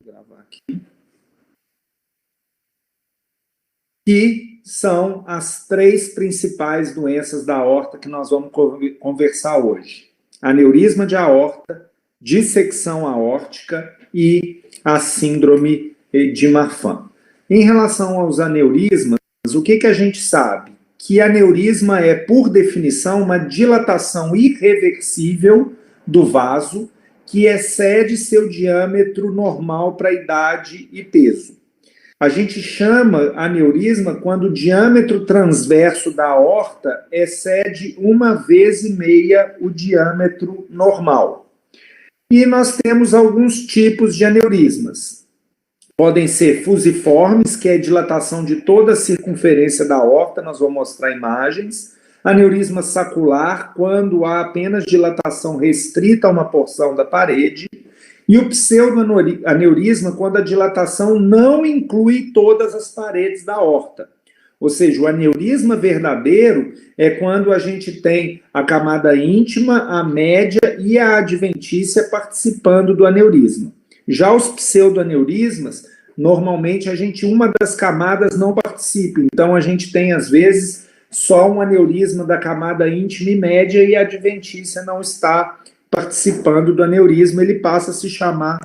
gravar aqui. Que são as três principais doenças da aorta que nós vamos conversar hoje. Aneurisma de aorta, dissecção aórtica e a síndrome de Marfan. Em relação aos aneurismas, o que a gente sabe? Que aneurisma é, por definição, uma dilatação irreversível do vaso que excede seu diâmetro normal para a idade e peso. A gente chama aneurisma quando o diâmetro transverso da aorta excede 1,5 vezes o diâmetro normal. E nós temos alguns tipos de aneurismas. Podem ser fusiformes, que é a dilatação de toda a circunferência da aorta, nós vamos mostrar imagens. Aneurisma sacular, quando há apenas dilatação restrita a uma porção da parede. E o pseudoaneurisma, quando a dilatação não inclui todas as paredes da aorta. Ou seja, o aneurisma verdadeiro é quando a gente tem a camada íntima, a média e a adventícia participando do aneurisma. Já os pseudoaneurismas, normalmente uma das camadas não participa. Então a gente tem, às vezes, só um aneurisma da camada íntima e média e a adventícia não está participando do aneurisma, ele passa a se chamar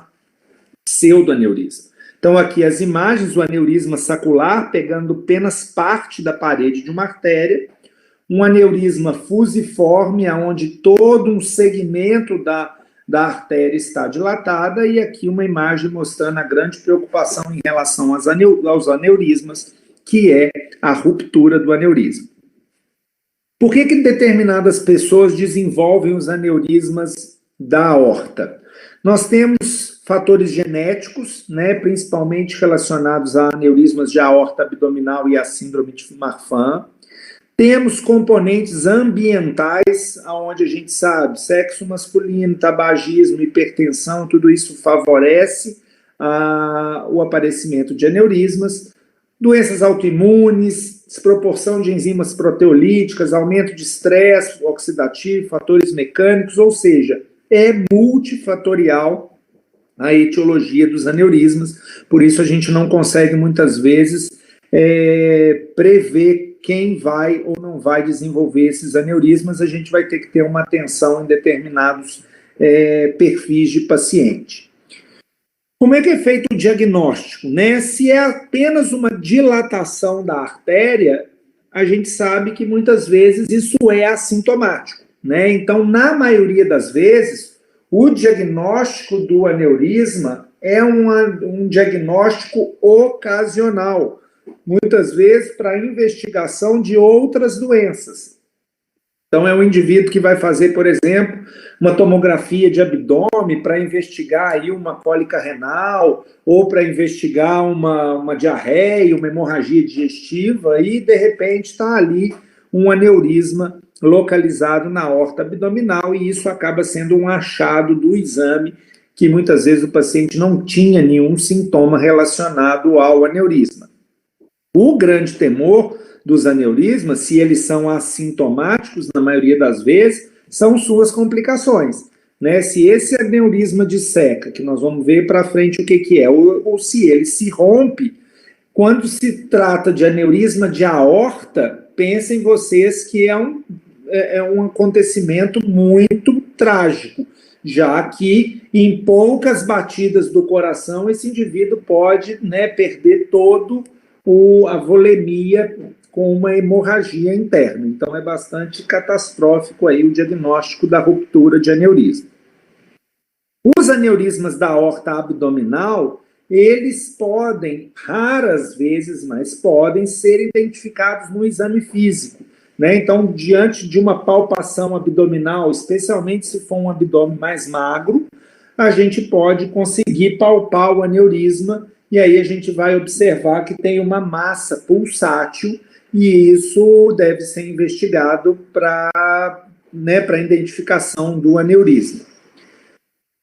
pseudoaneurisma. Então aqui as imagens, o aneurisma sacular pegando apenas parte da parede de uma artéria, um aneurisma fusiforme, onde todo um segmento da artéria está dilatada, e aqui uma imagem mostrando a grande preocupação em relação aos aneurismas, que é a ruptura do aneurisma. Por que determinadas pessoas desenvolvem os aneurismas da aorta? Nós temos fatores genéticos, principalmente relacionados a aneurismas de aorta abdominal e a síndrome de Marfan. Temos componentes ambientais, onde a gente sabe, sexo masculino, tabagismo, hipertensão, tudo isso favorece o aparecimento de aneurismas. Doenças autoimunes, desproporção de enzimas proteolíticas, aumento de estresse oxidativo, fatores mecânicos, ou seja, é multifatorial a etiologia dos aneurismas, por isso a gente não consegue muitas vezes prever quem vai ou não vai desenvolver esses aneurismas, a gente vai ter que ter uma atenção em determinados perfis de paciente. Como é que é feito o diagnóstico? Se é apenas uma dilatação da artéria, a gente sabe que muitas vezes isso é assintomático. Então, na maioria das vezes, o diagnóstico do aneurisma é um diagnóstico ocasional, muitas vezes para investigação de outras doenças. Então, é um indivíduo que vai fazer, por exemplo, uma tomografia de abdômen para investigar aí uma cólica renal ou para investigar uma diarreia, uma hemorragia digestiva e, de repente, está ali um aneurisma localizado na aorta abdominal e isso acaba sendo um achado do exame que muitas vezes o paciente não tinha nenhum sintoma relacionado ao aneurisma. O grande temor dos aneurismas, se eles são assintomáticos, na maioria das vezes, são suas complicações. Se esse aneurisma disseca, que nós vamos ver para frente o que é, ou se ele se rompe, quando se trata de aneurisma de aorta, pensem vocês que é um acontecimento muito trágico, já que em poucas batidas do coração esse indivíduo pode perder todo a volemia com uma hemorragia interna. Então, é bastante catastrófico aí o diagnóstico da ruptura de aneurisma. Os aneurismas da aorta abdominal, eles podem, raras vezes, mas podem ser identificados no exame físico. Então, diante de uma palpação abdominal, especialmente se for um abdômen mais magro, a gente pode conseguir palpar o aneurisma e aí a gente vai observar que tem uma massa pulsátil e isso deve ser investigado para identificação do aneurisma.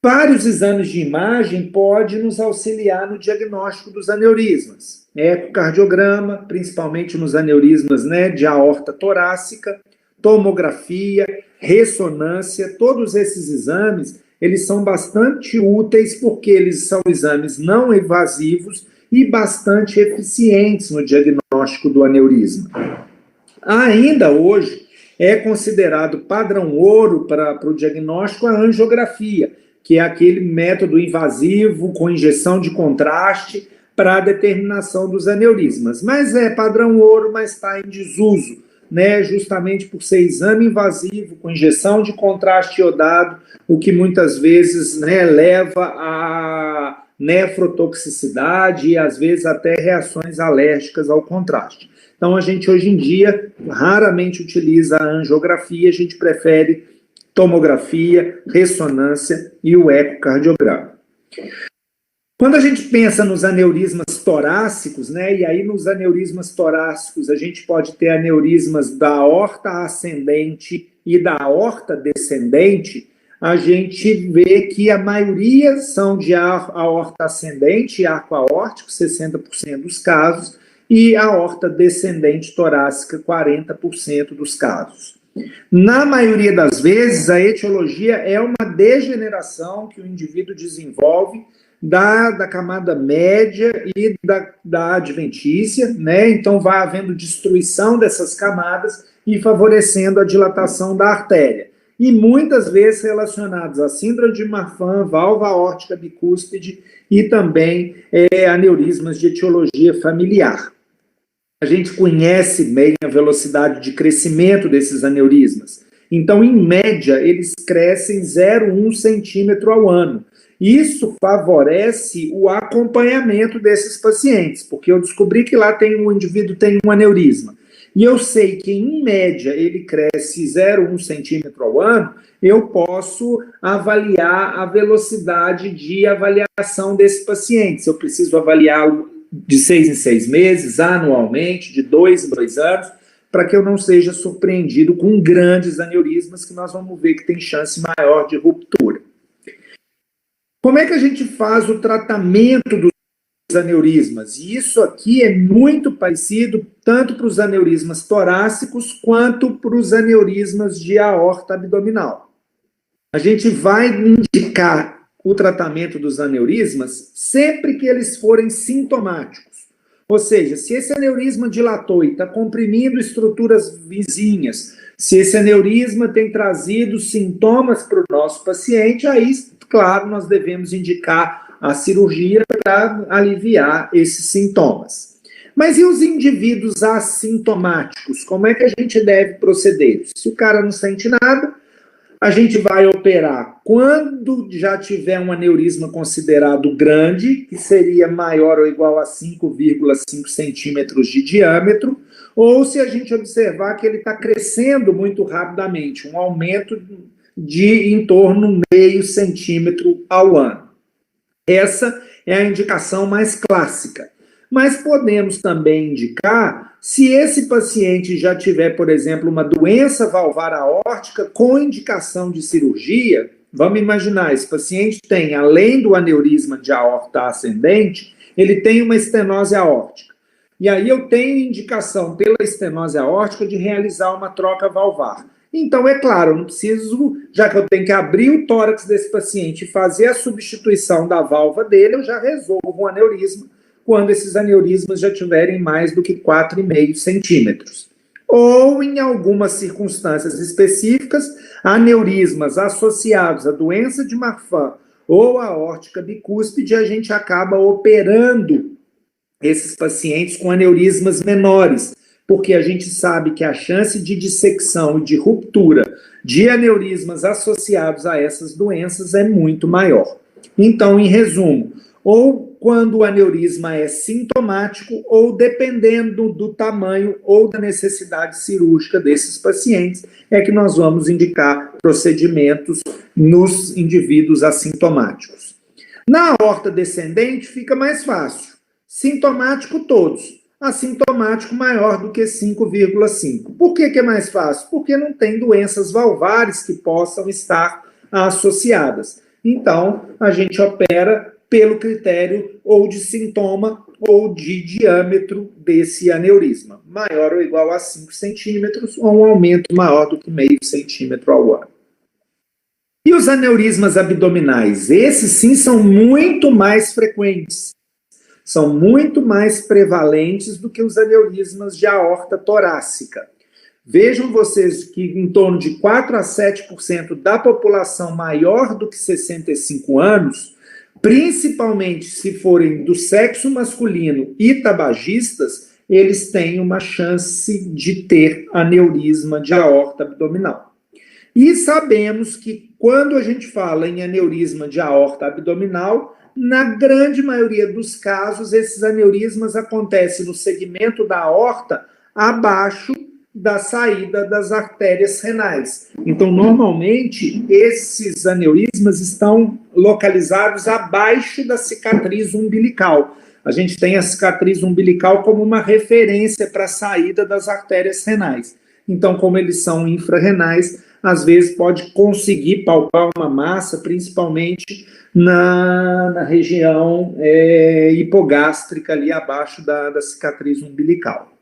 Vários exames de imagem podem nos auxiliar no diagnóstico dos aneurismas. Ecocardiograma, principalmente nos aneurismas de aorta torácica, tomografia, ressonância, todos esses exames, eles são bastante úteis porque eles são exames não invasivos e bastante eficientes no diagnóstico do aneurisma. Ainda hoje, é considerado padrão ouro para o diagnóstico a angiografia, que é aquele método invasivo com injeção de contraste para a determinação dos aneurismas. Mas é padrão ouro, mas está em desuso, né? Justamente por ser exame invasivo, com injeção de contraste iodado, o que muitas vezes, né, leva a nefrotoxicidade e às vezes até reações alérgicas ao contraste. Então, a gente hoje em dia raramente utiliza a angiografia, a gente prefere tomografia, ressonância e o ecocardiograma. Quando a gente pensa nos aneurismas torácicos, né, e aí nos aneurismas torácicos a gente pode ter aneurismas da aorta ascendente e da aorta descendente, a gente vê que a maioria são de aorta ascendente e arco aórtico, 60% dos casos, e a aorta descendente torácica, 40% dos casos. Na maioria das vezes, a etiologia é uma degeneração que o indivíduo desenvolve da camada média e da adventícia, né? Então vai havendo destruição dessas camadas e favorecendo a dilatação da artéria. E muitas vezes relacionados à síndrome de Marfan, válvula aórtica bicúspide e também aneurismas de etiologia familiar. A gente conhece bem a velocidade de crescimento desses aneurismas. Então, em média, eles crescem 0,1 centímetro ao ano. Isso favorece o acompanhamento desses pacientes, porque eu descobri que lá o indivíduo tem um aneurisma. E eu sei que, em média, ele cresce 0,1 centímetro ao ano, eu posso avaliar a velocidade de avaliação desse paciente. Se eu preciso avaliá-lo de 6 em 6 meses, anualmente, de 2 em 2 anos, para que eu não seja surpreendido com grandes aneurismas que nós vamos ver que tem chance maior de ruptura. Como é que a gente faz o tratamento dos aneurismas? E isso aqui é muito parecido tanto para os aneurismas torácicos quanto para os aneurismas de aorta abdominal. A gente vai indicar o tratamento dos aneurismas sempre que eles forem sintomáticos. Ou seja, se esse aneurisma dilatou e está comprimindo estruturas vizinhas, se esse aneurisma tem trazido sintomas para o nosso paciente, aí, claro, nós devemos indicar a cirurgia para aliviar esses sintomas. Mas e os indivíduos assintomáticos? Como é que a gente deve proceder? Se o cara não sente nada, a gente vai operar quando já tiver um aneurisma considerado grande, que seria maior ou igual a 5,5 centímetros de diâmetro, ou se a gente observar que ele está crescendo muito rapidamente, um aumento de em torno de 0,5 centímetro ao ano. Essa é a indicação mais clássica. Mas podemos também indicar se esse paciente já tiver, por exemplo, uma doença valvar aórtica com indicação de cirurgia. Vamos imaginar, esse paciente tem, além do aneurisma de aorta ascendente, ele tem uma estenose aórtica. E aí eu tenho indicação pela estenose aórtica de realizar uma troca valvar. Então, é claro, eu não preciso, já que eu tenho que abrir o tórax desse paciente e fazer a substituição da válvula dele, eu já resolvo um aneurisma quando esses aneurismas já tiverem mais do que 4,5 centímetros. Ou, em algumas circunstâncias específicas, aneurismas associados à doença de Marfan ou à aórtica bicúspide, a gente acaba operando esses pacientes com aneurismas menores, porque a gente sabe que a chance de dissecção e de ruptura de aneurismas associados a essas doenças é muito maior. Então, em resumo, ou quando o aneurisma é sintomático, ou dependendo do tamanho ou da necessidade cirúrgica desses pacientes, é que nós vamos indicar procedimentos nos indivíduos assintomáticos. Na aorta descendente fica mais fácil. Sintomático todos. Assintomático maior do que 5,5. Por que é mais fácil? Porque não tem doenças valvares que possam estar associadas. Então, a gente opera pelo critério ou de sintoma ou de diâmetro desse aneurisma, maior ou igual a 5 centímetros ou um aumento maior do que 0,5 centímetro ao ano. E os aneurismas abdominais? Esses sim são muito mais frequentes, são muito mais prevalentes do que os aneurismas de aorta torácica. Vejam vocês que em torno de 4 a 7% da população maior do que 65 anos, principalmente se forem do sexo masculino e tabagistas, eles têm uma chance de ter aneurisma de aorta abdominal. E sabemos que quando a gente fala em aneurisma de aorta abdominal, na grande maioria dos casos, esses aneurismas acontecem no segmento da aorta abaixo da saída das artérias renais. Então, normalmente, esses aneurismas estão localizados abaixo da cicatriz umbilical. A gente tem a cicatriz umbilical como uma referência para a saída das artérias renais. Então, como eles são infrarrenais, às vezes pode conseguir palpar uma massa, principalmente na região hipogástrica, ali abaixo da cicatriz umbilical.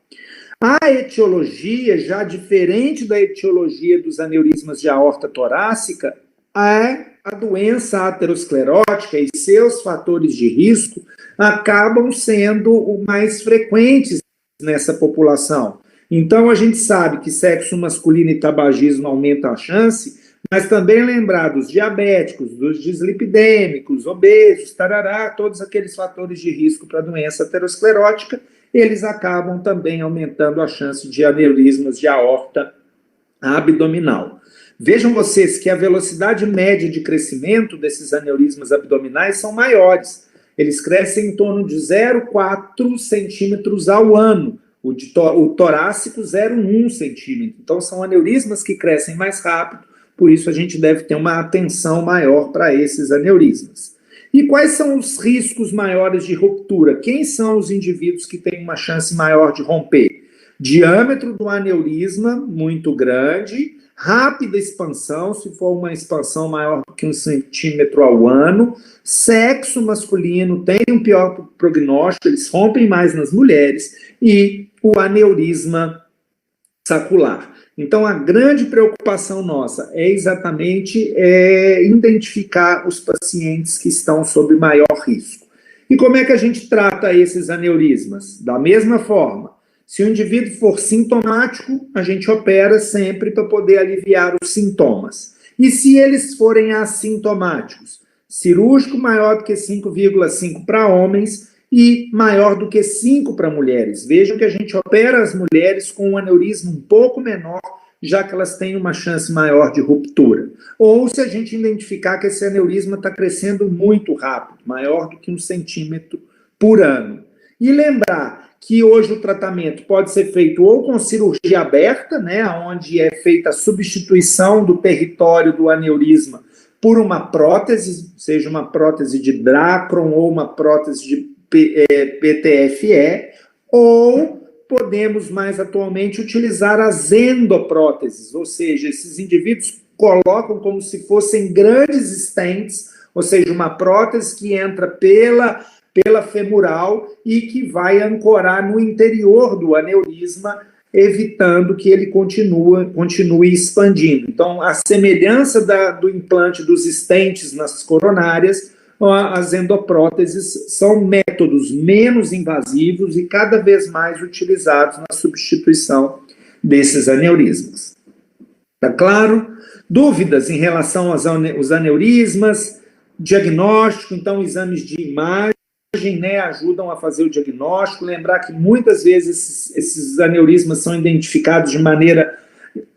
A etiologia, já diferente da etiologia dos aneurismas de aorta torácica, é a doença aterosclerótica e seus fatores de risco acabam sendo mais frequentes nessa população. Então, a gente sabe que sexo masculino e tabagismo aumentam a chance, mas também lembrar dos diabéticos, dos dislipidêmicos, obesos, tarará, todos aqueles fatores de risco para a doença aterosclerótica, eles acabam também aumentando a chance de aneurismas de aorta abdominal. Vejam vocês que a velocidade média de crescimento desses aneurismas abdominais são maiores. Eles crescem em torno de 0,4 centímetros ao ano. O torácico, 0,1 centímetro. Então, são aneurismas que crescem mais rápido, por isso a gente deve ter uma atenção maior para esses aneurismas. E quais são os riscos maiores de ruptura? Quem são os indivíduos que têm uma chance maior de romper? Diâmetro do aneurisma muito grande, rápida expansão, se for uma expansão maior do que 1 centímetro ao ano, sexo masculino tem um pior prognóstico, eles rompem mais nas mulheres, e o aneurisma sacular. Então, a grande preocupação nossa é exatamente identificar os pacientes que estão sob maior risco. E como é que a gente trata esses aneurismas? Da mesma forma, se o indivíduo for sintomático, a gente opera sempre para poder aliviar os sintomas. E se eles forem assintomáticos? Cirúrgico maior do que 5,5 para homens e maior do que 5 para mulheres. Vejam que a gente opera as mulheres com um aneurisma um pouco menor, já que elas têm uma chance maior de ruptura. Ou se a gente identificar que esse aneurisma está crescendo muito rápido, maior do que 1 centímetro por ano. E lembrar que hoje o tratamento pode ser feito ou com cirurgia aberta, né, onde é feita a substituição do território do aneurisma por uma prótese, seja uma prótese de Dacron ou uma prótese de PTFE, ou podemos mais atualmente utilizar as endopróteses, ou seja, esses indivíduos colocam como se fossem grandes stents, ou seja, uma prótese que entra pela femoral e que vai ancorar no interior do aneurisma, evitando que ele continue expandindo. Então, a semelhança do implante dos stents nas coronárias, as endopróteses são métodos menos invasivos e cada vez mais utilizados na substituição desses aneurismas. Tá claro? Dúvidas em relação aos aneurismas, diagnóstico, então exames de imagem, né, ajudam a fazer o diagnóstico. Lembrar que muitas vezes esses aneurismas são identificados de maneira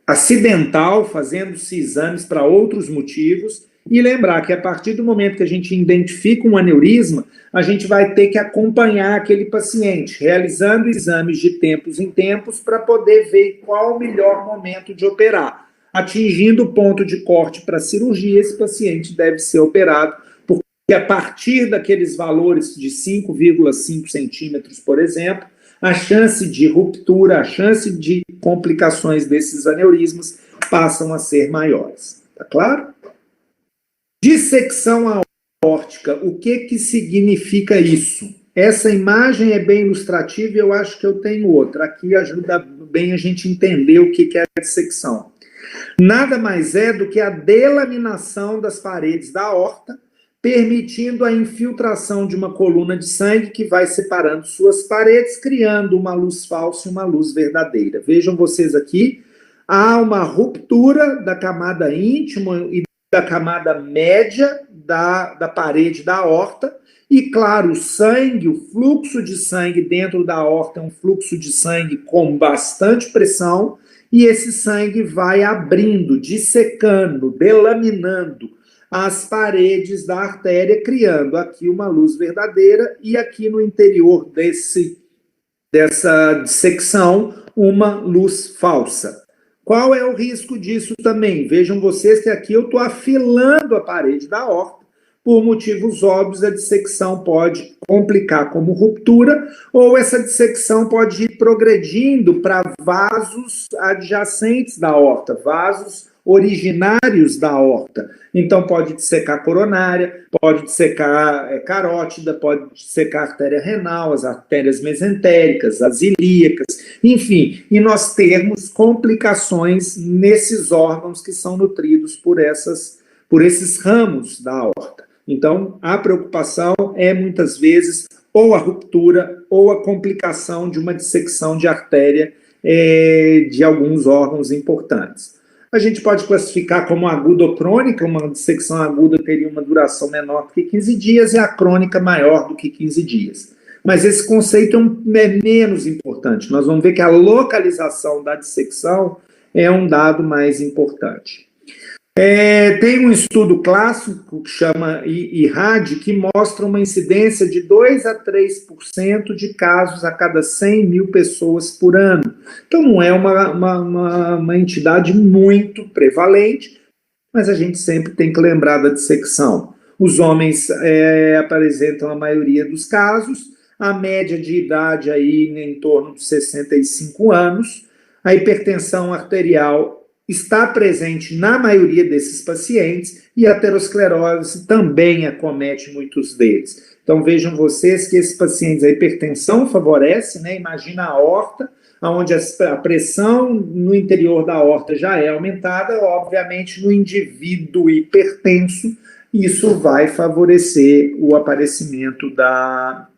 acidental, fazendo-se exames para outros motivos. E lembrar que a partir do momento que a gente identifica um aneurisma, a gente vai ter que acompanhar aquele paciente, realizando exames de tempos em tempos para poder ver qual o melhor momento de operar. Atingindo o ponto de corte para cirurgia, esse paciente deve ser operado, porque a partir daqueles valores de 5,5 centímetros, por exemplo, a chance de ruptura, a chance de complicações desses aneurismas passam a ser maiores. Tá claro? Dissecção aórtica, o que significa isso? Essa imagem é bem ilustrativa e eu acho que eu tenho outra. Aqui ajuda bem a gente entender o que é a dissecção. Nada mais é do que a delaminação das paredes da aorta, permitindo a infiltração de uma coluna de sangue que vai separando suas paredes, criando uma luz falsa e uma luz verdadeira. Vejam vocês aqui, há uma ruptura da camada íntima e da camada média da parede da aorta, e claro, o sangue, o fluxo de sangue dentro da aorta é um fluxo de sangue com bastante pressão, e esse sangue vai abrindo, dissecando, delaminando as paredes da artéria, criando aqui uma luz verdadeira e aqui no interior dessa dissecção uma luz falsa. Qual é o risco disso também? Vejam vocês que aqui eu estou afilando a parede da aorta. Por motivos óbvios, a dissecção pode complicar como ruptura, ou essa dissecção pode ir progredindo para vasos adjacentes da aorta, vasos originários da aorta. Então, pode dissecar coronária, pode dissecar carótida, pode dissecar artéria renal, as artérias mesentéricas, as ilíacas, enfim, e nós termos complicações nesses órgãos que são nutridos por esses ramos da aorta. Então, a preocupação é, muitas vezes, ou a ruptura ou a complicação de uma dissecção de artéria de alguns órgãos importantes. A gente pode classificar como aguda ou crônica. Uma dissecção aguda teria uma duração menor do que 15 dias e a crônica maior do que 15 dias. Mas esse conceito é menos importante. Nós vamos ver que a localização da dissecção é um dado mais importante. Tem um estudo clássico que chama IRAD, que mostra uma incidência de 2 a 3% de casos a cada 100 mil pessoas por ano. Então, não é uma entidade muito prevalente, mas a gente sempre tem que lembrar da dissecção. Os homens apresentam a maioria dos casos, a média de idade aí em torno de 65 anos, a hipertensão arterial está presente na maioria desses pacientes e a aterosclerose também acomete muitos deles. Então vejam vocês que esses pacientes, a hipertensão favorece, né? Imagina a aorta, onde a pressão no interior da aorta já é aumentada, obviamente no indivíduo hipertenso, isso vai favorecer o aparecimento da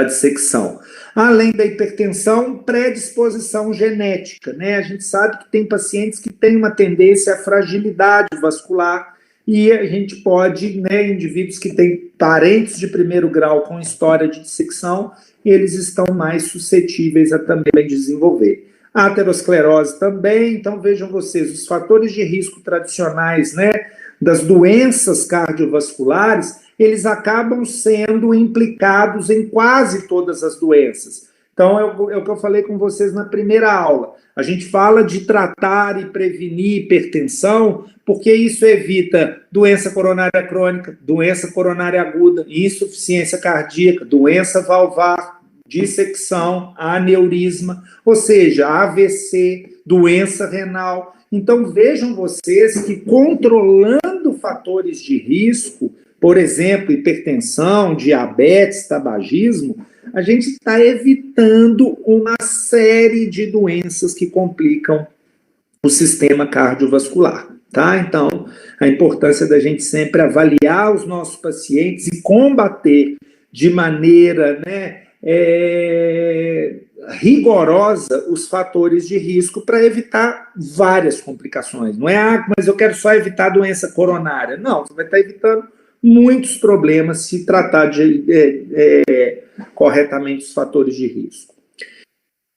dissecção. Além da hipertensão, predisposição genética, né? A gente sabe que tem pacientes que têm uma tendência à fragilidade vascular e a gente pode, né, indivíduos que têm parentes de primeiro grau com história de dissecção, eles estão mais suscetíveis a também desenvolver. A aterosclerose também, então vejam vocês, os fatores de risco tradicionais, né, das doenças cardiovasculares, eles acabam sendo implicados em quase todas as doenças. Então, é o que eu falei com vocês na primeira aula. A gente fala de tratar e prevenir hipertensão, porque isso evita doença coronária crônica, doença coronária aguda, insuficiência cardíaca, doença valvar, dissecção, aneurisma, ou seja, AVC, doença renal. Então, vejam vocês que controlando fatores de risco, por exemplo, hipertensão, diabetes, tabagismo, a gente está evitando uma série de doenças que complicam o sistema cardiovascular, tá? Então, a importância da gente sempre avaliar os nossos pacientes e combater de maneira, né, rigorosa os fatores de risco para evitar várias complicações. Não é, mas eu quero só evitar doença coronária. Não, você vai estar evitando muitos problemas se tratar corretamente os fatores de risco.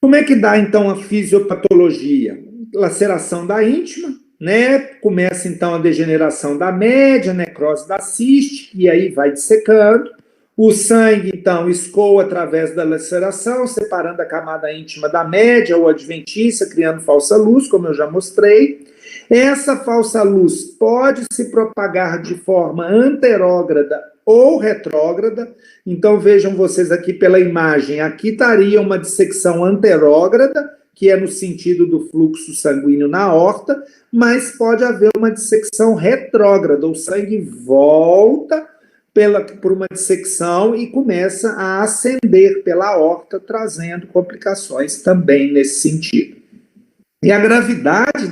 Como é que dá, então, a fisiopatologia? Laceração da íntima, né? Começa, então, a degeneração da média, necrose da ciste, e aí vai dissecando. O sangue, então, escoa através da laceração, separando a camada íntima da média ou adventícia, criando falsa luz, como eu já mostrei. Essa falsa luz pode se propagar de forma anterógrada ou retrógrada. Então, vejam vocês aqui pela imagem. Aqui estaria uma dissecção anterógrada, que é no sentido do fluxo sanguíneo na aorta, mas pode haver uma dissecção retrógrada. O sangue volta por uma dissecção e começa a ascender pela aorta, trazendo complicações também nesse sentido. E a gravidade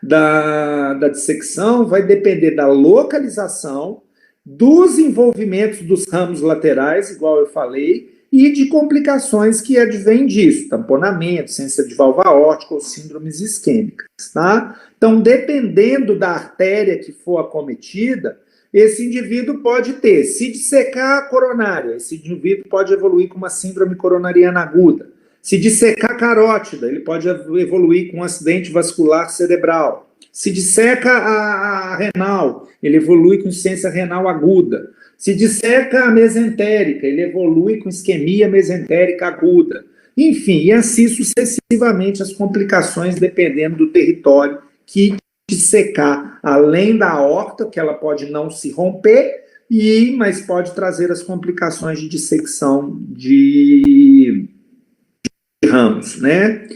da dissecção vai depender da localização, dos envolvimentos dos ramos laterais, igual eu falei, e de complicações que advêm disso, tamponamento, ciência de válvula aórtica ou síndromes isquêmicas, tá? Então, dependendo da artéria que for acometida, esse indivíduo pode ter, se dissecar a coronária, esse indivíduo pode evoluir com uma síndrome coronariana aguda. Se dissecar a carótida, ele pode evoluir com um acidente vascular cerebral. Se disseca a renal, ele evolui com insuficiência renal aguda. Se disseca a mesentérica, ele evolui com isquemia mesentérica aguda. Enfim, e assim sucessivamente as complicações dependendo do território que dissecar, além da aorta, que ela pode não se romper, mas pode trazer as complicações de dissecção de ramos, né?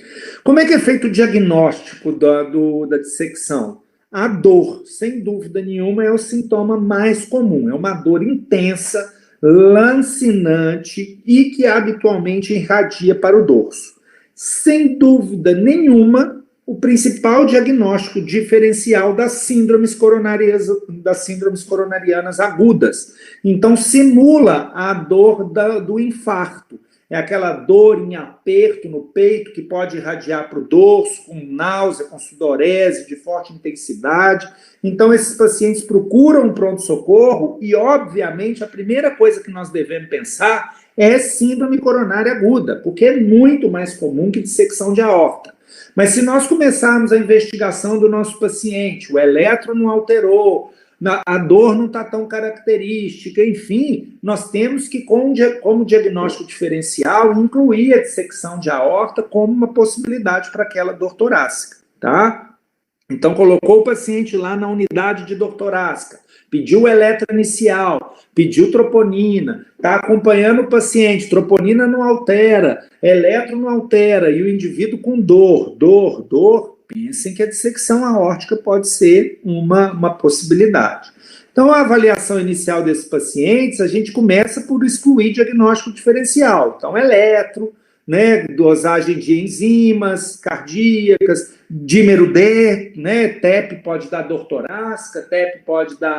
Como é que é feito o diagnóstico da dissecção? A dor, sem dúvida nenhuma, é o sintoma mais comum. É uma dor intensa, lancinante e que habitualmente irradia para o dorso. Sem dúvida nenhuma, o principal diagnóstico diferencial das síndromes coronarianas agudas. Então, simula a dor do infarto. É aquela dor em aperto no peito que pode irradiar para o dorso, com náusea, com sudorese de forte intensidade. Então, esses pacientes procuram um pronto-socorro e, obviamente, a primeira coisa que nós devemos pensar é síndrome coronária aguda, porque é muito mais comum que dissecção de aorta. Mas se nós começarmos a investigação do nosso paciente, o eletro não alterou, a dor não está tão característica, enfim, nós temos que, como diagnóstico diferencial, incluir a dissecção de aorta como uma possibilidade para aquela dor torácica, tá? Então, colocou o paciente lá na unidade de dor torácica, pediu o eletro inicial, pediu troponina, está acompanhando o paciente, troponina não altera, eletro não altera, e o indivíduo com dor, pensem que a dissecção aórtica pode ser uma possibilidade. Então, a avaliação inicial desses pacientes, a gente começa por excluir diagnóstico diferencial. Então, eletro, né, dosagem de enzimas cardíacas, dímero D, né, TEP pode dar dor torácica, TEP pode dar,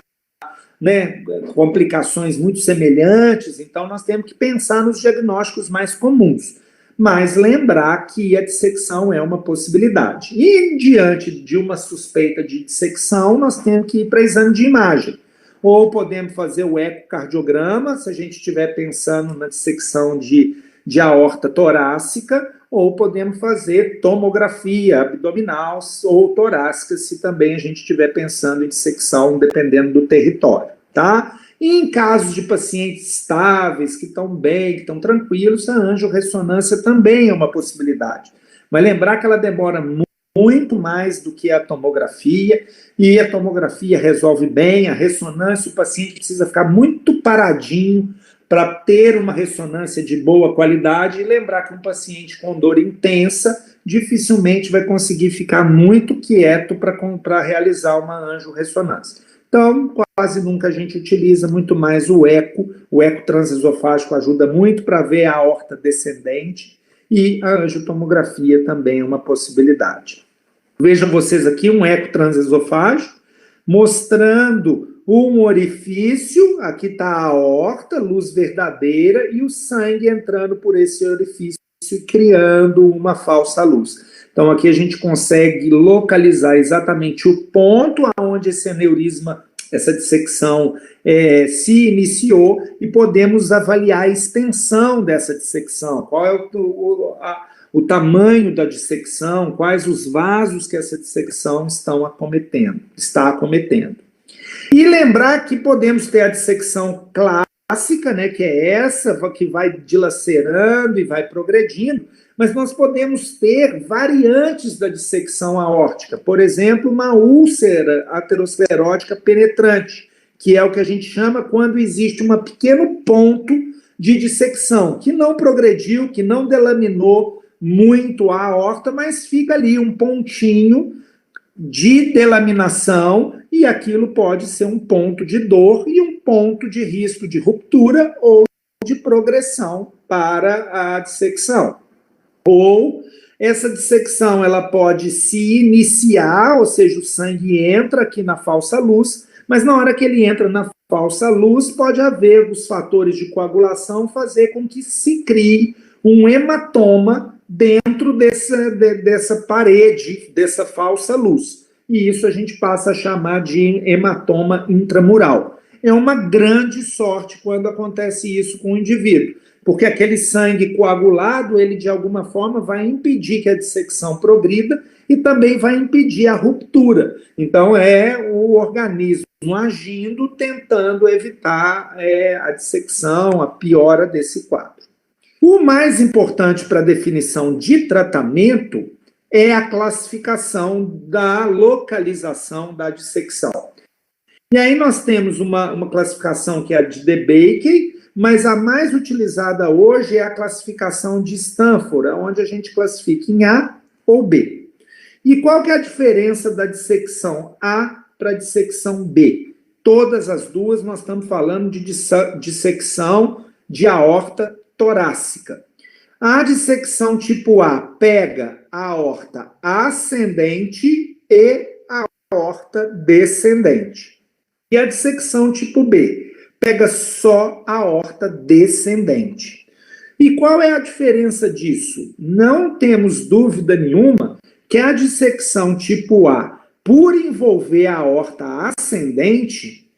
né, complicações muito semelhantes, então nós temos que pensar nos diagnósticos mais comuns. Mas lembrar que a dissecção é uma possibilidade. E diante de uma suspeita de dissecção, nós temos que ir para exame de imagem. Ou podemos fazer o ecocardiograma, se a gente estiver pensando na dissecção de aorta torácica, ou podemos fazer tomografia abdominal ou torácica, se também a gente estiver pensando em dissecção, dependendo do território, tá? E em casos de pacientes estáveis, que estão bem, que estão tranquilos, a angiorressonância também é uma possibilidade. Mas lembrar que ela demora muito mais do que a tomografia, e a tomografia resolve bem, a ressonância, o paciente precisa ficar muito paradinho para ter uma ressonância de boa qualidade, e lembrar que um paciente com dor intensa dificilmente vai conseguir ficar muito quieto para realizar uma angiorressonância. Então, quase nunca a gente utiliza muito mais o eco transesofágico ajuda muito para ver a aorta descendente, e a angiotomografia também é uma possibilidade. Vejam vocês aqui um eco transesofágico, mostrando um orifício, aqui está a aorta, luz verdadeira, e o sangue entrando por esse orifício e criando uma falsa luz. Então, aqui a gente consegue localizar exatamente o ponto onde esse aneurisma, essa dissecção se iniciou, e podemos avaliar a extensão dessa dissecção, qual é o tamanho da dissecção, quais os vasos que essa dissecção está acometendo. E lembrar que podemos ter a dissecção clássica, né, que é essa, que vai dilacerando e vai progredindo, mas nós podemos ter variantes da dissecção aórtica. Por exemplo, uma úlcera aterosclerótica penetrante, que é o que a gente chama quando existe um pequeno ponto de dissecção, que não progrediu, que não delaminou muito a aorta, mas fica ali um pontinho de delaminação, e aquilo pode ser um ponto de dor e um ponto de risco de ruptura ou de progressão para a dissecção. Ou Essa dissecção ela pode se iniciar, ou seja, o sangue entra aqui na falsa luz, mas na hora que ele entra na falsa luz, pode haver os fatores de coagulação fazer com que se crie um hematoma dentro dessa parede, dessa falsa luz. E isso a gente passa a chamar de hematoma intramural. É uma grande sorte quando acontece isso com o indivíduo, porque aquele sangue coagulado, ele de alguma forma vai impedir que a dissecção progrida e também vai impedir a ruptura. Então é o organismo agindo, tentando evitar a dissecção, a piora desse quadro. O mais importante para a definição de tratamento é a classificação da localização da dissecção. E aí nós temos uma classificação que é a de DeBakey, mas a mais utilizada hoje é a classificação de Stanford, onde a gente classifica em A ou B. E qual que é a diferença da dissecção A para a dissecção B? Todas as duas nós estamos falando de dissecção de aorta torácica. A dissecção tipo A pega a aorta ascendente e a aorta descendente. E a dissecção tipo B pega só a aorta descendente. E qual é a diferença disso? Não temos dúvida nenhuma que a dissecção tipo A, por envolver a aorta ascendente,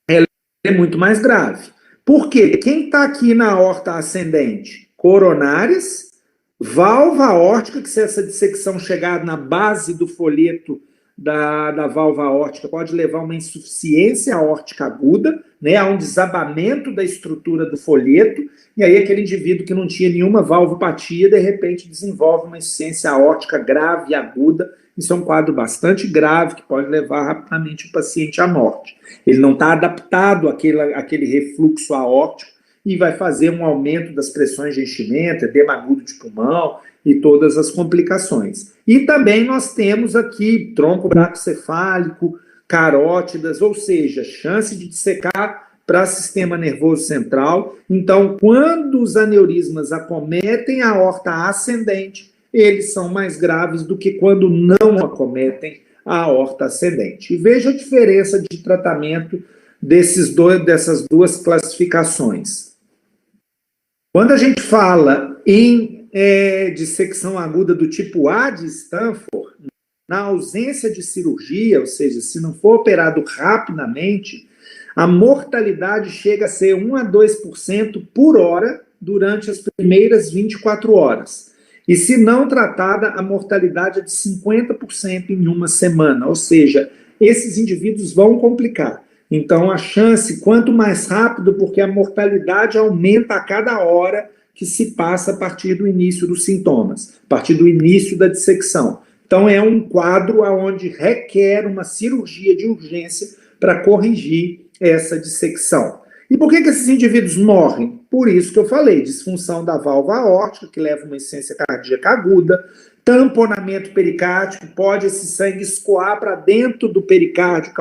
ela é muito mais grave. Por quê? Quem está aqui na aorta ascendente? Coronárias, válvula aórtica, que se essa dissecção chegar na base do folheto da válvula aórtica, pode levar a uma insuficiência aórtica aguda, né, a um desabamento da estrutura do folheto, e aí aquele indivíduo que não tinha nenhuma valvopatia, de repente desenvolve uma insuficiência aórtica grave e aguda. Isso é um quadro bastante grave, que pode levar rapidamente o paciente à morte. Ele não está adaptado àquele refluxo aórtico e vai fazer um aumento das pressões de enchimento, edema agudo de pulmão e todas as complicações. E também nós temos aqui tronco bracocefálico, carótidas, ou seja, chance de dissecar para sistema nervoso central. Então, quando os aneurismas acometem a aorta ascendente, eles são mais graves do que quando não acometem a aorta ascendente. E veja a diferença de tratamento dessas duas classificações. Quando a gente fala em dissecção aguda do tipo A de Stanford, na ausência de cirurgia, ou seja, se não for operado rapidamente, a mortalidade chega a ser 1 a 2% por hora durante as primeiras 24 horas. E se não tratada, a mortalidade é de 50% em uma semana, ou seja, esses indivíduos vão complicar. Então, a chance, quanto mais rápido, porque a mortalidade aumenta a cada hora que se passa a partir do início dos sintomas, a partir do início da dissecção. Então, é um quadro onde requer uma cirurgia de urgência para corrigir essa dissecção. E por que esses indivíduos morrem? Por isso que eu falei, disfunção da válvula aórtica, que leva a uma insuficiência cardíaca aguda, tamponamento pericárdico, pode esse sangue escoar para dentro do pericárdio,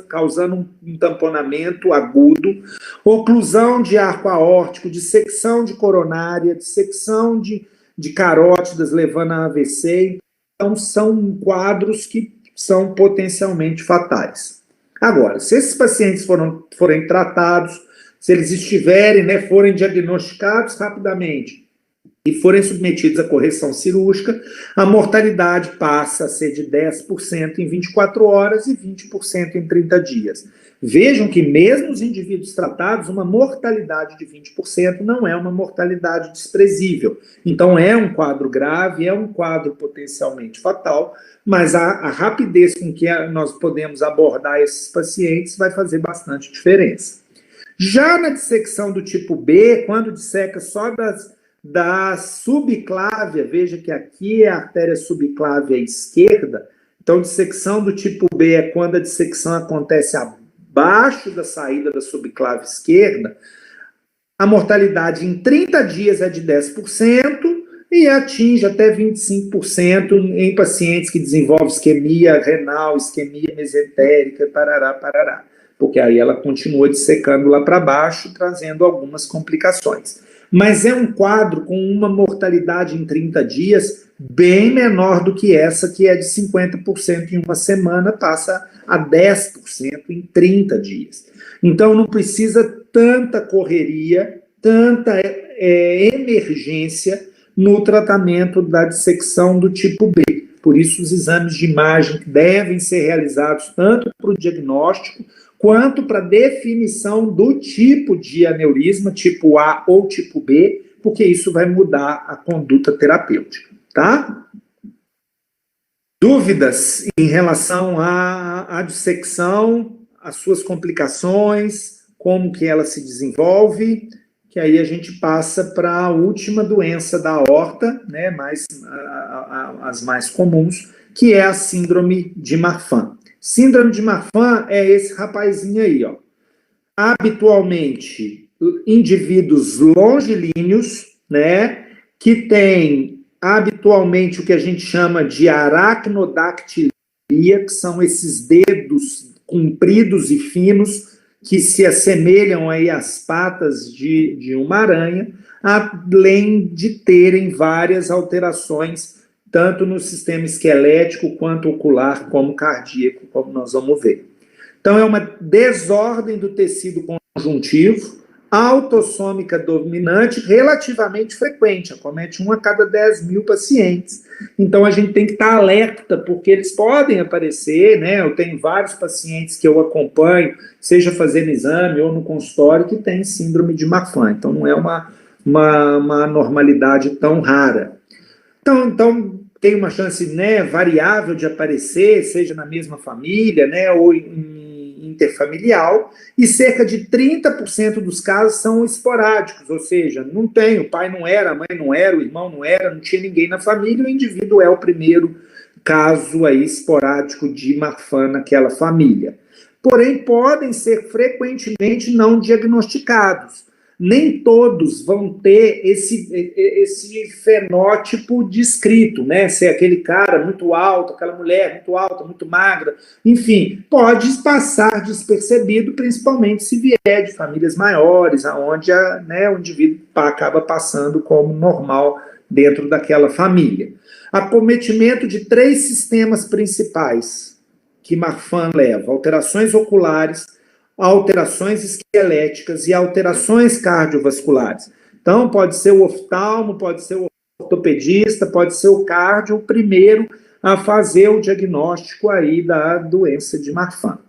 causando um tamponamento agudo, oclusão de arco aórtico, dissecção de coronária, dissecção de carótidas, levando a AVC. Então, são quadros que são potencialmente fatais. Agora, se esses pacientes forem tratados, se eles estiverem, forem diagnosticados rapidamente e forem submetidos à correção cirúrgica, a mortalidade passa a ser de 10% em 24 horas e 20% em 30 dias. Vejam que mesmo os indivíduos tratados, uma mortalidade de 20% não é uma mortalidade desprezível. Então é um quadro grave, é um quadro potencialmente fatal, mas a rapidez com que nós podemos abordar esses pacientes vai fazer bastante diferença. Já na dissecção do tipo B, quando disseca só da subclávia, veja que aqui é a artéria subclávia esquerda, então dissecção do tipo B é quando a dissecção acontece abaixo da saída da subclávia esquerda, a mortalidade em 30 dias é de 10% e atinge até 25% em pacientes que desenvolvem isquemia renal, isquemia mesentérica, parará, porque aí ela continua dissecando lá para baixo, trazendo algumas complicações. mas é um quadro com uma mortalidade em 30 dias bem menor do que essa, que é de 50% em uma semana, passa a 10% em 30 dias. Então, não precisa tanta correria, tanta emergência no tratamento da dissecção do tipo B. Por isso, os exames de imagem devem ser realizados tanto para o diagnóstico quanto para definição do tipo de aneurisma, tipo A ou tipo B, porque isso vai mudar a conduta terapêutica, tá? Dúvidas em relação à dissecção, as suas complicações, como que ela se desenvolve, que aí a gente passa para a última doença da aorta, né, as mais comuns, que é a síndrome de Marfan. Síndrome de Marfan é esse rapazinho aí, ó. Habitualmente, indivíduos longilíneos, né, que tem habitualmente o que a gente chama de aracnodactilia, que são esses dedos compridos e finos que se assemelham aí às patas de uma aranha, além de terem várias alterações, tanto no sistema esquelético, quanto ocular, como cardíaco, como nós vamos ver. Então, é uma desordem do tecido conjuntivo, autossômica dominante, relativamente frequente, acomete 1 a cada 10 mil pacientes. Então, a gente tem que estar alerta, porque eles podem aparecer, né? Eu tenho vários pacientes que eu acompanho, seja fazendo exame ou no consultório, que tem síndrome de Marfan. Então, não é uma normalidade tão rara. Então tem uma chance, né, variável de aparecer, seja na mesma família, né, ou interfamiliar, e cerca de 30% dos casos são esporádicos, ou seja, não tem, o pai não era, a mãe não era, o irmão não era, não tinha ninguém na família, o indivíduo é o primeiro caso aí esporádico de Marfan naquela família. Porém, podem ser frequentemente não diagnosticados. Nem todos vão ter esse fenótipo descrito, né? Ser aquele cara muito alto, aquela mulher muito alta, muito magra, enfim, pode passar despercebido, principalmente se vier de famílias maiores, onde o indivíduo acaba passando como normal dentro daquela família. Acometimento de 3 sistemas principais que Marfan leva: alterações oculares, alterações esqueléticas e alterações cardiovasculares. Então, pode ser o oftalmo, pode ser o ortopedista, pode ser o cardio, o primeiro a fazer o diagnóstico aí da doença de Marfan.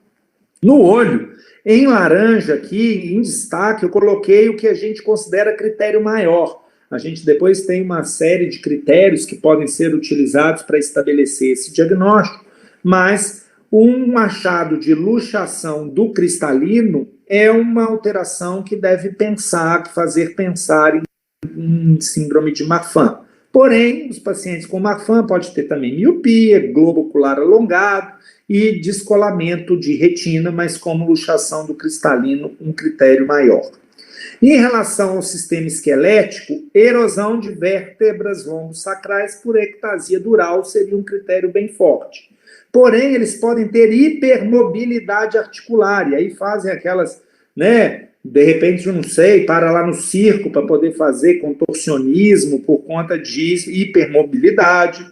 No olho, em laranja aqui, em destaque, eu coloquei o que a gente considera critério maior. A gente depois tem uma série de critérios que podem ser utilizados para estabelecer esse diagnóstico, mas um achado de luxação do cristalino é uma alteração que deve fazer pensar em síndrome de Marfan. Porém, os pacientes com Marfan podem ter também miopia, globo ocular alongado e descolamento de retina, mas como luxação do cristalino, um critério maior. Em relação ao sistema esquelético, erosão de vértebras lombosacrais por ectasia dural seria um critério bem forte. Porém, eles podem ter hipermobilidade articular, e aí fazem aquelas, né, de repente, eu não sei, para lá no circo para poder fazer contorcionismo por conta de hipermobilidade,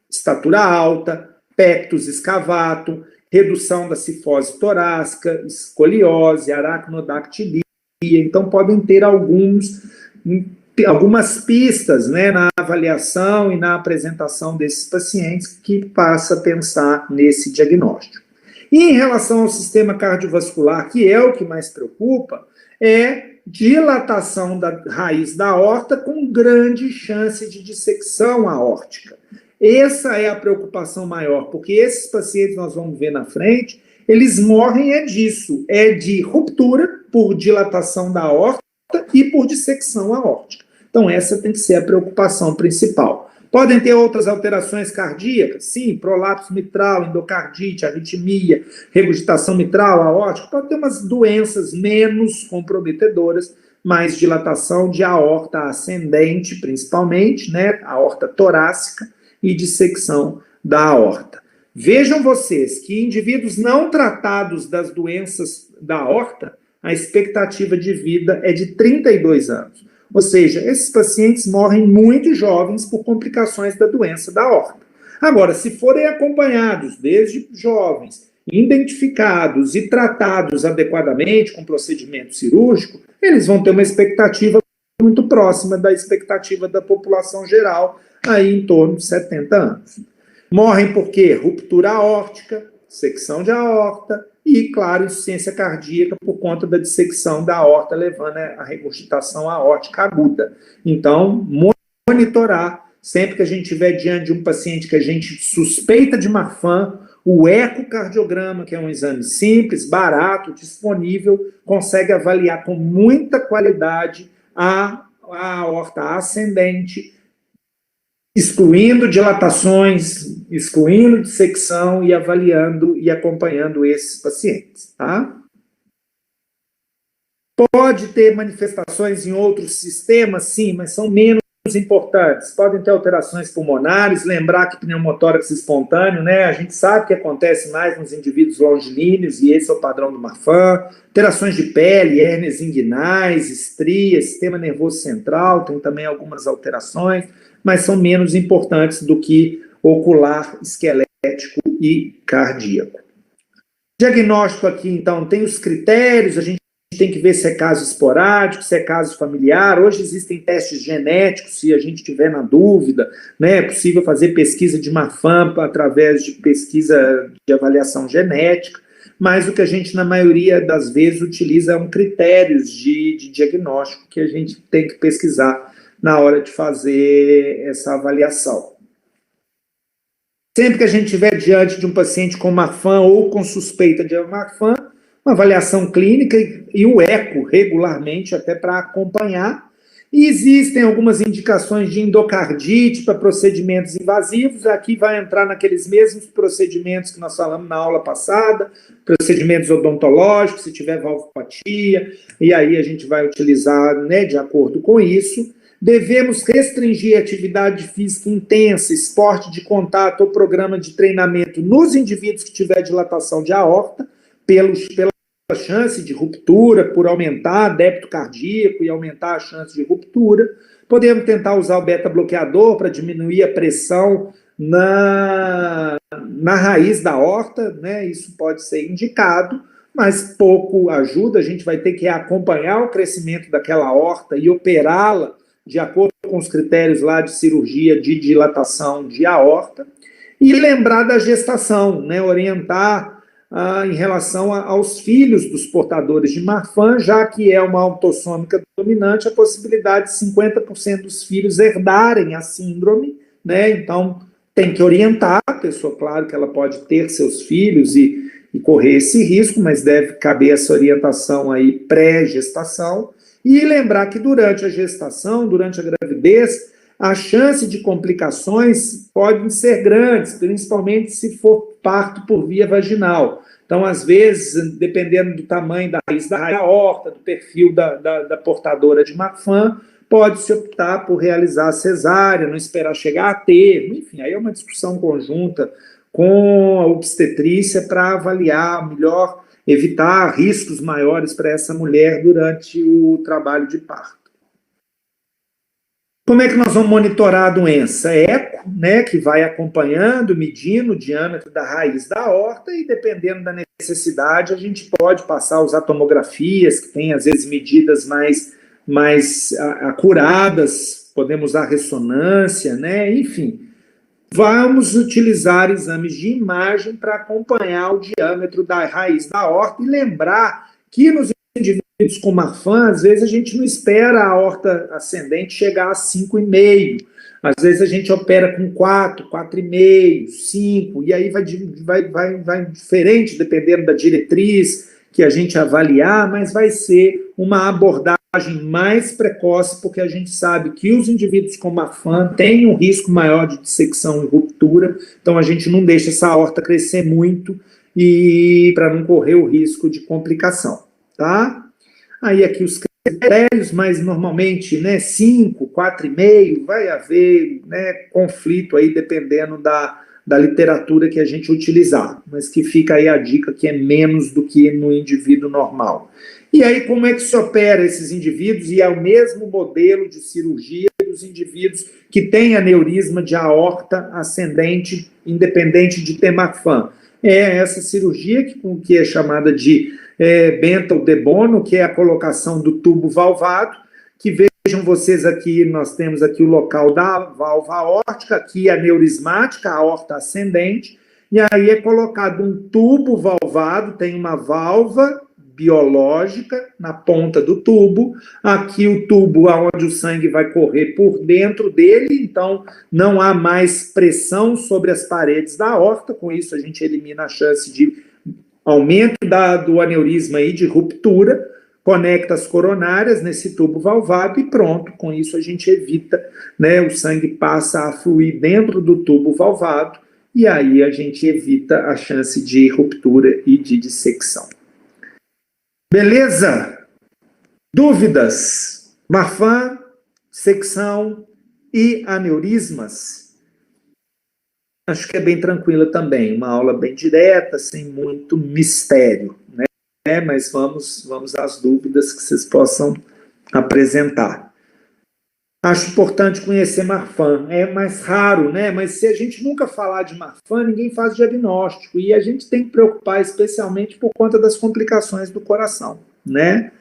estatura alta, pectus escavato, redução da cifose torácica, escoliose, aracnodactilia. Então, podem ter algumas pistas, né, na avaliação e na apresentação desses pacientes que passa a pensar nesse diagnóstico. E em relação ao sistema cardiovascular, que é o que mais preocupa, é dilatação da raiz da aorta com grande chance de dissecção aórtica. Essa é a preocupação maior, porque esses pacientes, nós vamos ver na frente, eles morrem disso, de ruptura por dilatação da aorta e por dissecção aórtica. Então, essa tem que ser a preocupação principal. Podem ter outras alterações cardíacas? Sim, prolapso mitral, endocardite, arritmia, regurgitação mitral, aórtica. Pode ter umas doenças menos comprometedoras, mas dilatação de aorta ascendente, principalmente, né? Aorta torácica e dissecção da aorta. Vejam vocês que indivíduos não tratados das doenças da aorta, a expectativa de vida é de 32 anos. Ou seja, esses pacientes morrem muito jovens por complicações da doença da aorta. Agora, se forem acompanhados desde jovens, identificados e tratados adequadamente com procedimento cirúrgico, eles vão ter uma expectativa muito próxima da expectativa da população geral, aí em torno de 70 anos. Morrem por quê? Ruptura aórtica, dissecção de aorta e, claro, insuficiência cardíaca por conta da dissecção da aorta, levando a regurgitação aórtica aguda. Então, monitorar, sempre que a gente estiver diante de um paciente que a gente suspeita de Marfan, o ecocardiograma, que é um exame simples, barato, disponível, consegue avaliar com muita qualidade a aorta ascendente, excluindo dilatações, excluindo dissecção e avaliando e acompanhando esses pacientes, tá? Pode ter manifestações em outros sistemas, sim, mas são menos importantes. Podem ter alterações pulmonares, lembrar que pneumotórax espontâneo, né? A gente sabe que acontece mais nos indivíduos longilíneos, e esse é o padrão do Marfan. Alterações de pele, hérnias inguinais, estrias, sistema nervoso central, tem também algumas alterações, mas são menos importantes do que ocular, esquelético e cardíaco. Diagnóstico aqui, então, tem os critérios, a gente tem que ver se é caso esporádico, se é caso familiar. Hoje existem testes genéticos, se a gente tiver na dúvida, né? É possível fazer pesquisa de Marfan através de pesquisa de avaliação genética, mas o que a gente, na maioria das vezes, utiliza são critérios de diagnóstico que a gente tem que pesquisar na hora de fazer essa avaliação. Sempre que a gente estiver diante de um paciente com Marfan ou com suspeita de Marfan, uma avaliação clínica e o eco regularmente, até para acompanhar. E existem algumas indicações de endocardite para procedimentos invasivos. Aqui vai entrar naqueles mesmos procedimentos que nós falamos na aula passada, procedimentos odontológicos, se tiver valvopatia, e aí a gente vai utilizar, né, de acordo com isso. Devemos restringir a atividade física intensa, esporte de contato ou programa de treinamento nos indivíduos que tiver dilatação de aorta, pela chance de ruptura, por aumentar débito cardíaco e aumentar a chance de ruptura. Podemos tentar usar o beta-bloqueador para diminuir a pressão na raiz da aorta, né? Isso pode ser indicado, mas pouco ajuda. A gente vai ter que acompanhar o crescimento daquela aorta e operá-la de acordo com os critérios lá de cirurgia de dilatação de aorta. E lembrar da gestação, né? Orientar em relação aos filhos dos portadores de Marfan, já que é uma autossômica dominante, a possibilidade de 50% dos filhos herdarem a síndrome, né? Então, tem que orientar a pessoa, claro que ela pode ter seus filhos e correr esse risco, mas deve caber essa orientação aí pré-gestação, e lembrar que durante a gestação, durante a gravidez, a chance de complicações podem ser grandes, principalmente se for parto por via vaginal. Então, às vezes, dependendo do tamanho da raiz da aorta, do perfil da portadora de Marfan, pode-se optar por realizar cesárea, não esperar chegar a termo. Enfim, aí é uma discussão conjunta com a obstetrícia para avaliar melhor, evitar riscos maiores para essa mulher durante o trabalho de parto. Como é que nós vamos monitorar a doença? Eco, né, que vai acompanhando, medindo o diâmetro da raiz da aorta e, dependendo da necessidade, a gente pode passar a usar tomografias, que tem, às vezes, medidas mais acuradas, podemos usar ressonância, né, enfim. Vamos utilizar exames de imagem para acompanhar o diâmetro da raiz da aorta e lembrar que nos indivíduos com Marfan, às vezes a gente não espera a aorta ascendente chegar a 5,5. Às vezes a gente opera com 4, 4,5, 5, e aí vai diferente, dependendo da diretriz que a gente avaliar, mas vai ser uma abordagem mais precoce, porque a gente sabe que os indivíduos com Marfan têm um risco maior de dissecção e ruptura, então a gente não deixa essa aorta crescer muito e para não correr o risco de complicação, tá? Aí aqui os critérios, mas normalmente, né, 5, 4,5, vai haver, né, conflito aí dependendo da literatura que a gente utilizar, mas que fica aí a dica que é menos do que no indivíduo normal. E aí, como é que se opera esses indivíduos? E é o mesmo modelo de cirurgia dos indivíduos que têm aneurisma de aorta ascendente, independente de ter Marfan. É essa cirurgia que é chamada de Bentall de Bono, que é a colocação do tubo valvado, que vejam vocês aqui, nós temos aqui o local da válvula aórtica, aqui aneurismática, a aorta ascendente, e aí é colocado um tubo valvado, tem uma válvula biológica na ponta do tubo, aqui o tubo onde o sangue vai correr por dentro dele, então não há mais pressão sobre as paredes da aorta, com isso a gente elimina a chance de aumento do aneurisma e de ruptura, conecta as coronárias nesse tubo valvado e pronto, com isso a gente evita, né, o sangue passa a fluir dentro do tubo valvado e aí a gente evita a chance de ruptura e de dissecção. Beleza? Dúvidas? Marfan, secção e aneurismas? Acho que é bem tranquila também, uma aula bem direta, sem muito mistério, né? Mas vamos às dúvidas que vocês possam apresentar. Acho importante conhecer Marfan, é mais raro, né? Mas se a gente nunca falar de Marfan, ninguém faz diagnóstico, e a gente tem que preocupar especialmente por conta das complicações do coração, né?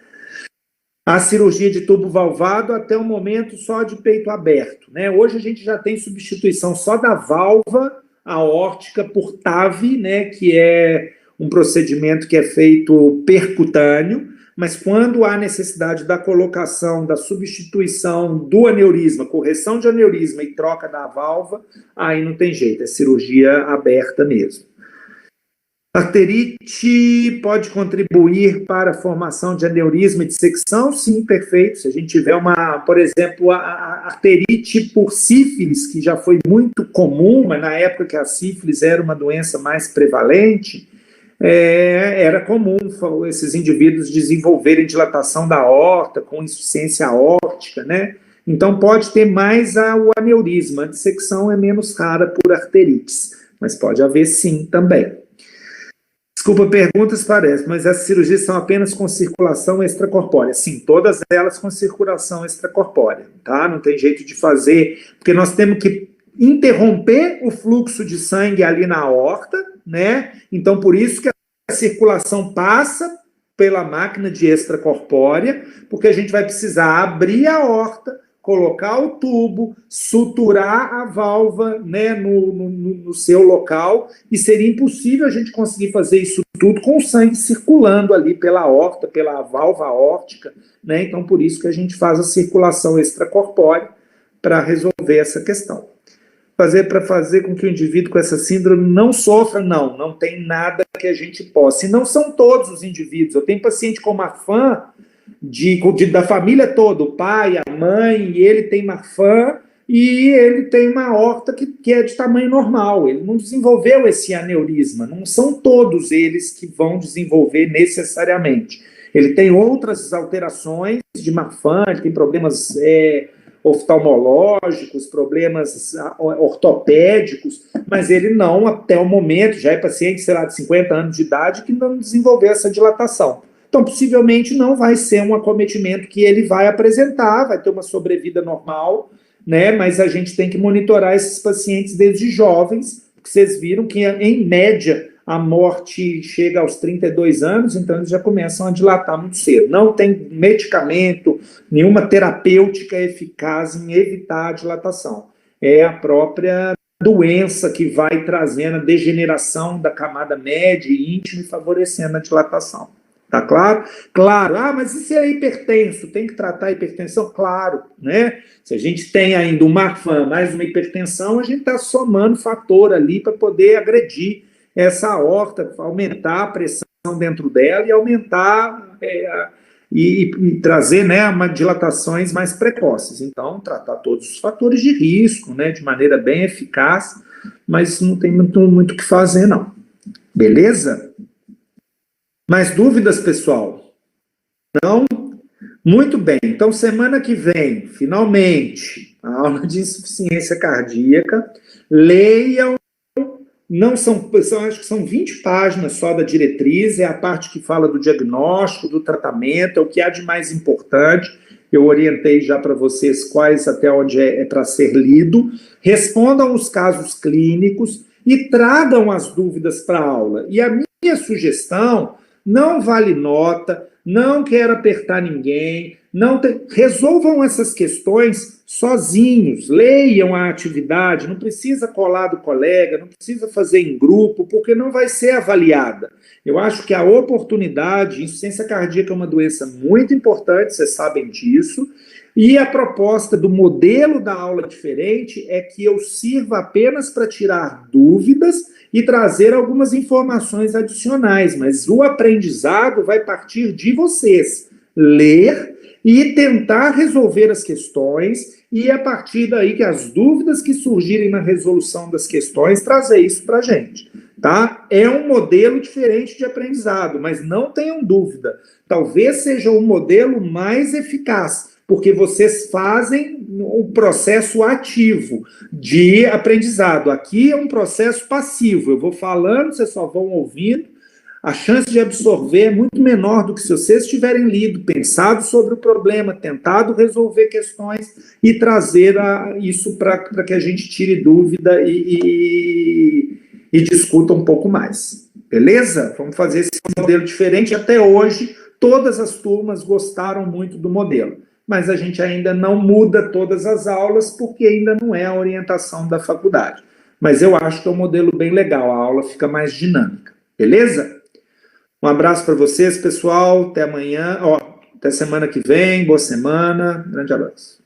A cirurgia de tubo valvado até o momento só de peito aberto, né? Hoje a gente já tem substituição só da válvula aórtica por TAV, né? Que é um procedimento que é feito percutâneo, mas quando há necessidade da colocação, da substituição do aneurisma, correção de aneurisma e troca da válvula, aí não tem jeito, é cirurgia aberta mesmo. Arterite pode contribuir para a formação de aneurisma e dissecção? Sim, perfeito. Se a gente tiver por exemplo, a arterite por sífilis, que já foi muito comum, mas na época que a sífilis era uma doença mais prevalente, era comum esses indivíduos desenvolverem dilatação da aorta com insuficiência aórtica, né? Então pode ter mais o aneurisma, a dissecção é menos rara por arterites, mas pode haver sim também. Desculpa, perguntas parece, mas essas cirurgias são apenas com circulação extracorpórea? Sim, todas elas com circulação extracorpórea, tá? Não tem jeito de fazer, porque nós temos que interromper o fluxo de sangue ali na aorta, né? Então, por isso que a circulação passa pela máquina de extracorpórea, porque a gente vai precisar abrir a aorta, colocar o tubo, suturar a válvula, né, no seu local, e seria impossível a gente conseguir fazer isso tudo com o sangue circulando ali pela aorta, pela válvula aórtica, né? Então, por isso que a gente faz a circulação extracorpórea para resolver essa questão. Para fazer com que o indivíduo com essa síndrome não sofra, não tem nada que a gente possa. E não são todos os indivíduos. Eu tenho paciente com Marfan da família toda, o pai, a mãe, e ele tem Marfan e ele tem uma aorta que é de tamanho normal. Ele não desenvolveu esse aneurisma. Não são todos eles que vão desenvolver necessariamente. Ele tem outras alterações de Marfan, ele tem problemas oftalmológicos, problemas ortopédicos, mas ele não, até o momento, já é paciente, sei lá, de 50 anos de idade, que não desenvolveu essa dilatação. Então, possivelmente, não vai ser um acometimento que ele vai apresentar, vai ter uma sobrevida normal, né? Mas a gente tem que monitorar esses pacientes desde jovens, porque vocês viram que, em média, a morte chega aos 32 anos, então eles já começam a dilatar muito cedo. Não tem medicamento, nenhuma terapêutica eficaz em evitar a dilatação. É a própria doença que vai trazendo a degeneração da camada média e íntima e favorecendo a dilatação. Tá claro? Claro. Mas e se é hipertenso? Tem que tratar a hipertensão? Claro, né? Se a gente tem ainda um Marfan mais uma hipertensão, a gente está somando fator ali para poder agredir essa aorta, aumentar a pressão dentro dela e aumentar e trazer, né, dilatações mais precoces. Então, tratar todos os fatores de risco, né, de maneira bem eficaz, mas não tem muito o que fazer, não. Beleza? Mais dúvidas, pessoal? Não? Muito bem. Então, semana que vem, finalmente, a aula de insuficiência cardíaca. Leiam não acho que são 20 páginas só da diretriz, é a parte que fala do diagnóstico, do tratamento, é o que há de mais importante. Eu orientei já para vocês quais até onde é para ser lido. Respondam os casos clínicos e tragam as dúvidas para a aula. E a minha sugestão, não vale nota, não quero apertar ninguém, resolvam essas questões sozinhos, leiam a atividade, não precisa colar do colega, não precisa fazer em grupo, porque não vai ser avaliada. Eu acho que a oportunidade, insuficiência cardíaca é uma doença muito importante, vocês sabem disso, e a proposta do modelo da aula diferente é que eu sirva apenas para tirar dúvidas e trazer algumas informações adicionais, mas o aprendizado vai partir de vocês. Ler e tentar resolver as questões, e a partir daí que as dúvidas que surgirem na resolução das questões, trazer isso para a gente. Tá? É um modelo diferente de aprendizado, mas não tenham dúvida, talvez seja o modelo mais eficaz, porque vocês fazem um processo ativo de aprendizado. Aqui é um processo passivo, eu vou falando, vocês só vão ouvindo, a chance de absorver é muito menor do que se vocês tiverem lido, pensado sobre o problema, tentado resolver questões e trazer isso para que a gente tire dúvida e discuta um pouco mais. Beleza? Vamos fazer esse modelo diferente. Até hoje, todas as turmas gostaram muito do modelo, mas a gente ainda não muda todas as aulas porque ainda não é a orientação da faculdade. Mas eu acho que é um modelo bem legal, a aula fica mais dinâmica. Beleza? Um abraço para vocês, pessoal. Até amanhã. Até semana que vem. Boa semana. Grande abraço.